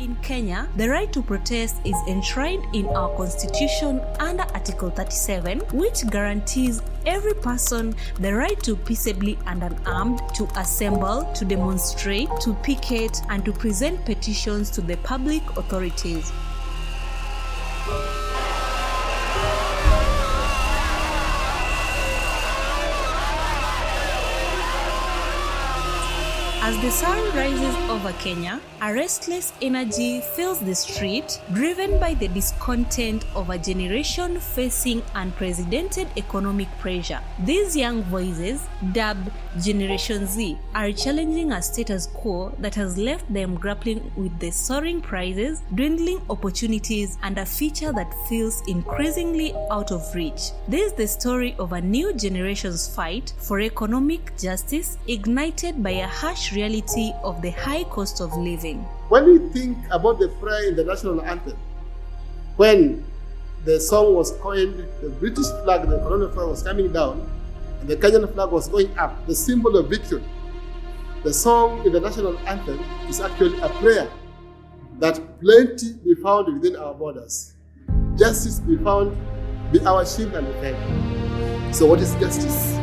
In Kenya, the right to protest is enshrined in our constitution under Article 37, which guarantees every person the right to peaceably and unarmed to assemble, to demonstrate, to picket, and to present petitions to the public authorities. As the sun rises over Kenya, a restless energy fills the street, driven by the discontent of a generation facing unprecedented economic pressure. These young voices, dubbed Generation Z, are challenging a status quo that has left them grappling with the soaring prices, dwindling opportunities, and a future that feels increasingly out of reach. This is the story of a new generation's fight for economic justice, ignited by a harsh reality of the high cost of living. When we think about the prayer in the national anthem, when the song was coined, the British flag, the colonial flag was coming down, and the Kenyan flag was going up, the symbol of victory. The song in the national anthem is actually a prayer that plenty be found within our borders. Justice be found, be our shield and defense. So what is justice?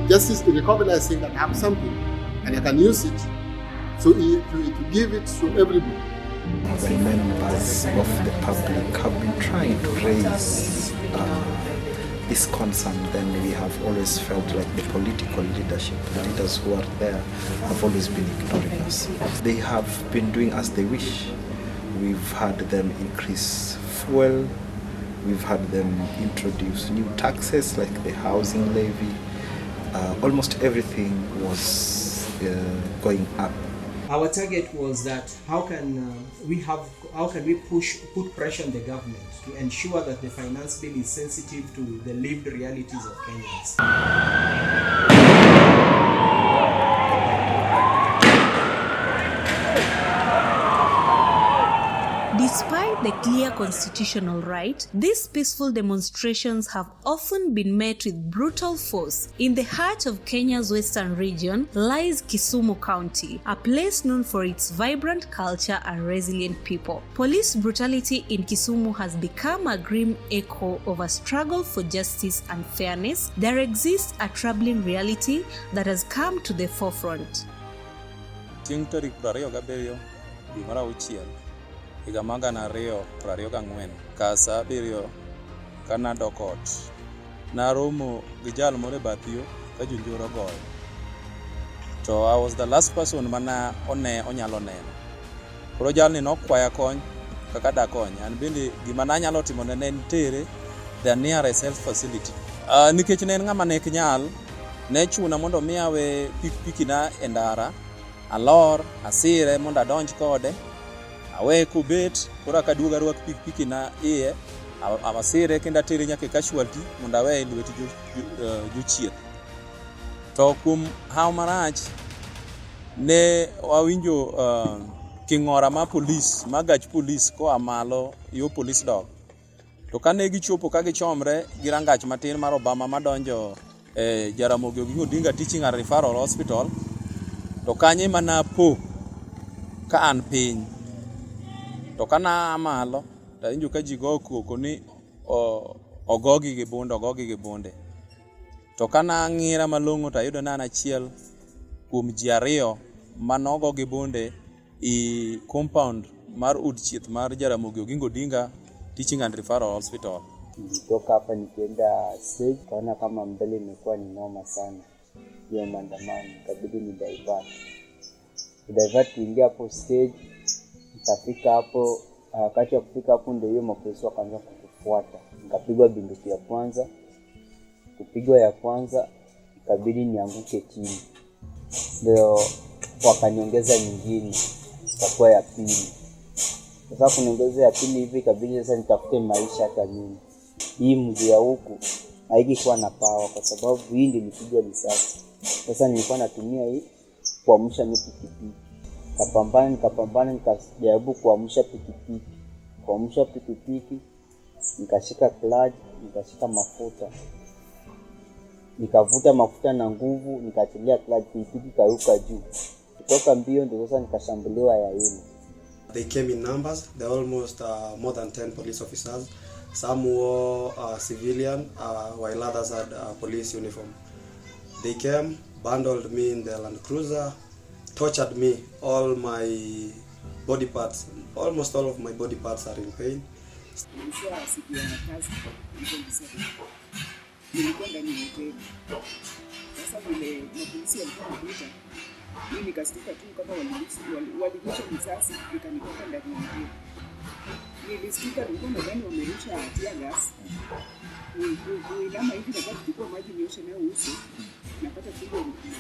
Justice is recognizing that I have something and I can use it to give it to everybody. The members of the public have been trying to raise this concern. Then we have always felt like the political leadership, the leaders who are there, have always been ignoring us. They have been doing as they wish. We've had them increase fuel. We've had them introduce new taxes like the housing levy. Almost everything was going up. Our target was that how can we put pressure on the government to ensure that the finance bill is sensitive to the lived realities of Kenyans. Despite the clear constitutional right, these peaceful demonstrations have often been met with brutal force. In the heart of Kenya's western region lies Kisumu County, a place known for its vibrant culture and resilient people. Police brutality in Kisumu has become a grim echo of a struggle for justice and fairness. There exists a troubling reality that has come to the forefront. Higa magana ariyo prariyo gang'wen kasa abiriyo kanadok ot naromo gi jal moro e bath yo ka jonjore goyo, to I was the last person mana onyalo neno. Koro jalni nokwaya kony kaka dakony, an bende gima nanyalo timo ne en tere the nearest health facility. Nikech ne en ng'ama nek nyal, ne chuna mondo mi awe pikipiki na e ndara, alor asire mondo adonj kode, awe kubet kora kaduoga arwak pikipiki na iye amasire kenda tere nyaka casualty mondo awe lweti jochieth. To kuom how marach ne wawinjo king'ora ma police ma gach police koa malo yo police dog, to kane gichopo ka gichomre gi rangach matin mar Obama madonjo Jaramogi Oginga Odinga Teaching and Referral Hospital, to kanye mana po ka an piny. To kana malo ta injo ka ji go koko ni ogogi gi bunde. To kana ngira malongo ta yudo nana achiel kuom ji ariyo manogo gi bunde i compound mar udchieth mar Jaramogi Oginga Odinga Teaching and Referral Hospital. Nilitoka hapa nikienda stage, kaona kama mbele imekuwa ni noma sana. Hiyo maandamano ikabidi ni divert kuingia hapo stage. Nikafika hapo, wakati wa kufika hapo ndio hiyo mapolisi wakaanza kutufuata. Nikapigwa bunduki ya kwanza. Kupigwa ya kwanza ikabidi nianguke chini. Ndio wakaniongeza nyingine, ikakuwa ya pili. Sasa kuniongeza ya pili hivi ikabidi sasa nitafute maisha hata mimi. Hii mji ya huku haikuwa na power kwa sababu hii ndio ilipigwa risasi. Sasa nilikuwa natumia hii kuamsha pikipiki. Nikapambana nikajaribu kuamsha pikipiki. Nikashika clutch, nikashika mafuta. Nikavuta mafuta na nguvu, nikaachilia clutch, pikipiki karuka juu. Kutoka mbio ndio sasa nikashambuliwa ya yule. They came in numbers. There were almost more than 10 police officers. Some wore civilian, while others had police uniform. They came, bundled me in the Land Cruiser, tortured me. All my body parts, almost all of my body parts are in pain. Mimi nikastuka tu kama walirusha risasi ikanitoka ndani ya mguu. Nilistuka nilikuwa nadhani wamerusha tear gas. Kuinama hivi napata kuchukua maji nioshe nayo uso. Napata kuja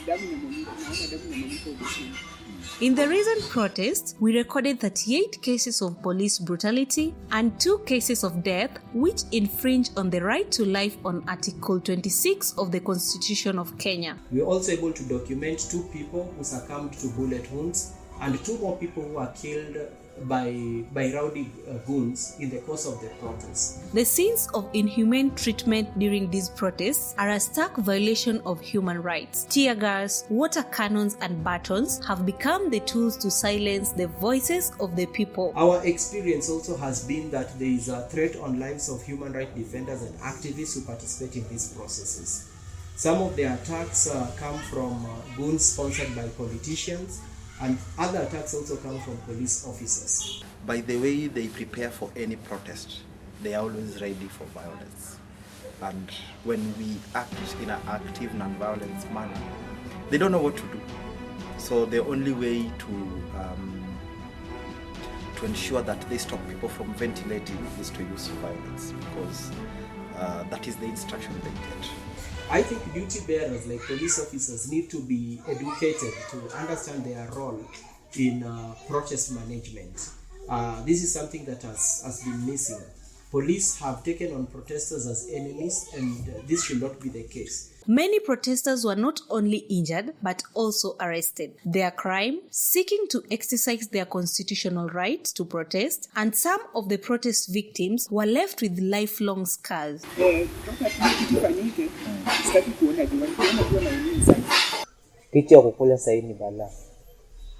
damu na maumivu, naona damu na maumivu usoni. In the recent protests, we recorded 38 cases of police brutality and 2 cases of death, which infringe on the right to life on Article 26 of the Constitution of Kenya. We were also able to document 2 people who succumbed to bullet wounds and 2 more people who were killed by rowdy goons in the course of the protests. The scenes of inhumane treatment during these protests are a stark violation of human rights. Tear gas, water cannons, and batons have become the tools to silence the voices of the people. Our experience also has been that there is a threat on lives of human rights defenders and activists who participate in these processes. Some of the attacks come from goons sponsored by politicians, and other attacks also come from police officers. By the way they prepare for any protest, they are always ready for violence. And when we act in an active non-violence manner, they don't know what to do. So the only way to ensure that they stop people from ventilating is to use violence, because that is the instruction they get. I think duty bearers like police officers need to be educated to understand their role in protest management. This is something that has been missing. Police have taken on protesters as enemies, and this should not be the case. Many protesters were not only injured but also arrested. Their crime, seeking to exercise their constitutional right to protest, and some of the protest victims were left with lifelong scars. Kitu ya kukula sahii ni balaa,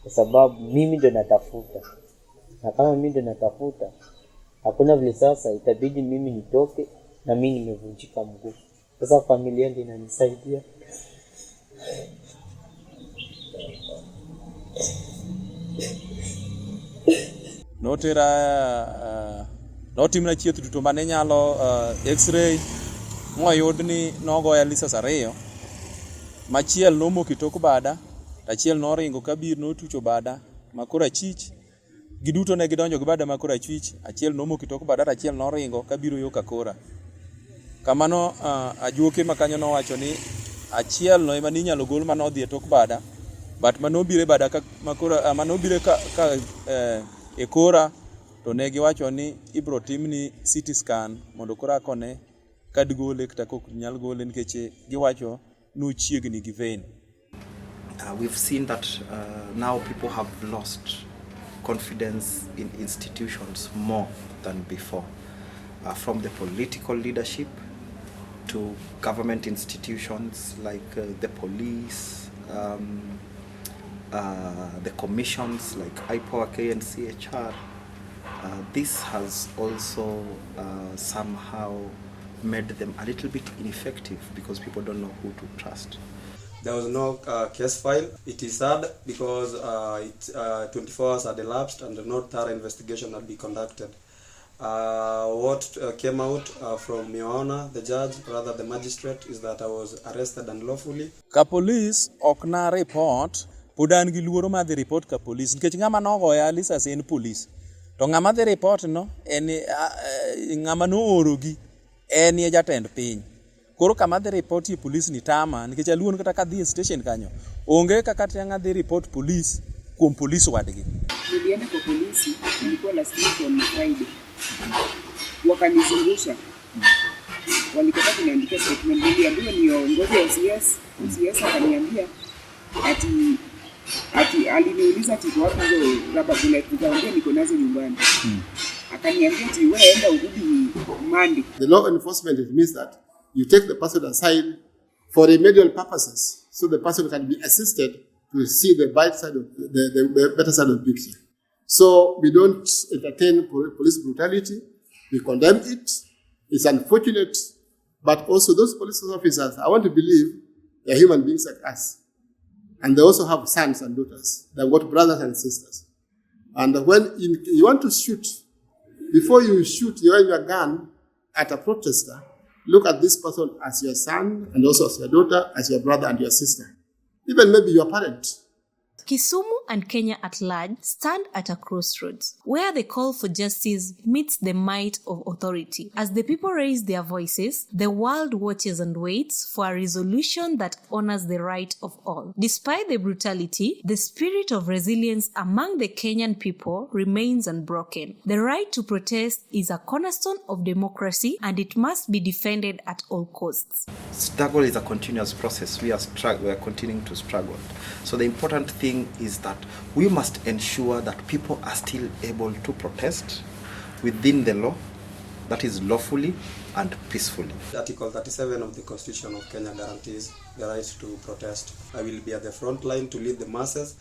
kwa sababu mimi ndo natafuta, na kama mimi ndo natafuta, hakuna vile sasa itabidi mimi nitoke na mimi nimevunjika mguu. Sasa familia ndio inanisaidia. Notimna chieth duto mane nyalo x-ray moyud ni nogoya lisas 2. Machiel nomoki tok bada, achiel noringo kabir notucho bada makora achich. Giduto ne gidonjo gi bada makora achich, achiel nomoki tok bada, achiel noringo kabiro yo kakora. Kamano ajuoke makanyo nowacho ni achiel no ema ni nyalo gol manodhi e tok bada, but manobire bada ka makora manobire ka e kora to ne giwacho ni ibro timni CT scan mondo kora kone kad gole kata kok nyal gole nikech giwacho no chiegni gi vein. We've seen that now people have lost confidence in institutions more than before, from the political leadership to government institutions like the police, the commissions like IPOA, and CHR. This has also somehow made them a little bit ineffective because people don't know who to trust. There was no case file. It is sad because 24 hours had elapsed and no thorough investigation had been conducted. What came out from Your Honor, the judge, rather the magistrate, is that I was arrested unlawfully. Ka police ok na report, podan gi luoro ma dhi report ka police, nikech ng'ama nogoya lisas en police. To ng'ama dhi report no, en ng'ama noorogi, en ye jatend piny. Koro kama dhi report ye police ni tama, nikech aluon kata ka dhi station kanyo, onge kaka tanga dhi report police kuom police wadgi. Nilienda kwa polisi, nilikuwa last week on Friday. Wakanizungusha. Walikata kuniandika statement, niliambiwa niongoze OCS akaniambia ati aliniuliza ati kwa wapi hizo rubber bullet, nikaambia niko nazo nyumbani. Akaniambia ati wewe enda urudi Monday. The law enforcement, it means that you take the person aside for remedial purposes, so the person can be assisted to see the bright side of the better side of the picture. So we don't entertain police brutality. We condemn it. It's unfortunate, but also those police officers, I want to believe they're human beings like us. And they also have sons and daughters. They've got brothers and sisters. And when you want to shoot, before you shoot your gun at a protester, look at this person as your son and also as your daughter, as your brother and your sister. Even maybe your parent. Kisumu and Kenya at large stand at a crossroads, where the call for justice meets the might of authority. As the people raise their voices, the world watches and waits for a resolution that honors the right of all. Despite the brutality, the spirit of resilience among the Kenyan people remains unbroken. The right to protest is a cornerstone of democracy, and it must be defended at all costs. Struggle is a continuous process. We are continuing to struggle. So the important thing is that we must ensure that people are still able to protest within the law, that is lawfully and peacefully. Article 37 of the Constitution of Kenya guarantees the right to protest. I will be at the front line to lead the masses,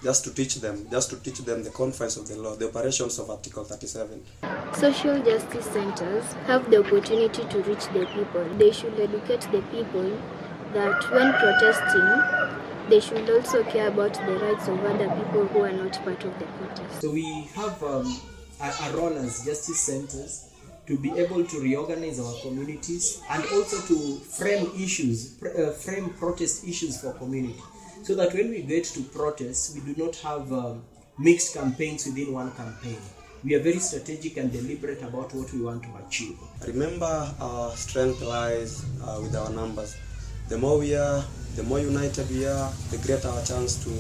just to teach them the confines of the law, the operations of Article 37. Social justice centers have the opportunity to reach the people. They should educate the people that when protesting, they should also care about the rights of other people who are not part of the protest. So we have a role as justice centers to be able to reorganize our communities and also to frame protest issues for community. So that when we get to protest, we do not have mixed campaigns within one campaign. We are very strategic and deliberate about what we want to achieve. Remember, our strength lies with our numbers. The more we are, the more united we are, the greater our chance to,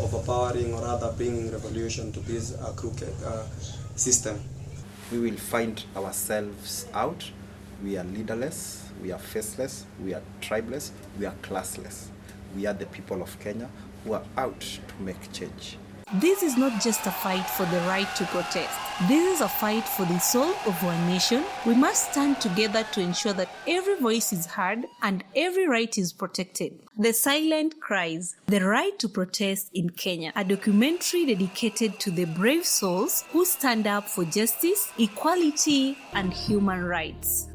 overpowering or rather bringing revolution to this crooked system. We will find ourselves out. We are leaderless, we are faceless, we are tribeless, we are classless. We are the people of Kenya who are out to make change. This is not just a fight for the right to protest. This is a fight for the soul of our nation. We must stand together to ensure that every voice is heard and every right is protected. The Silent Cries, The Right to Protest in Kenya, a documentary dedicated to the brave souls who stand up for justice, equality, and human rights.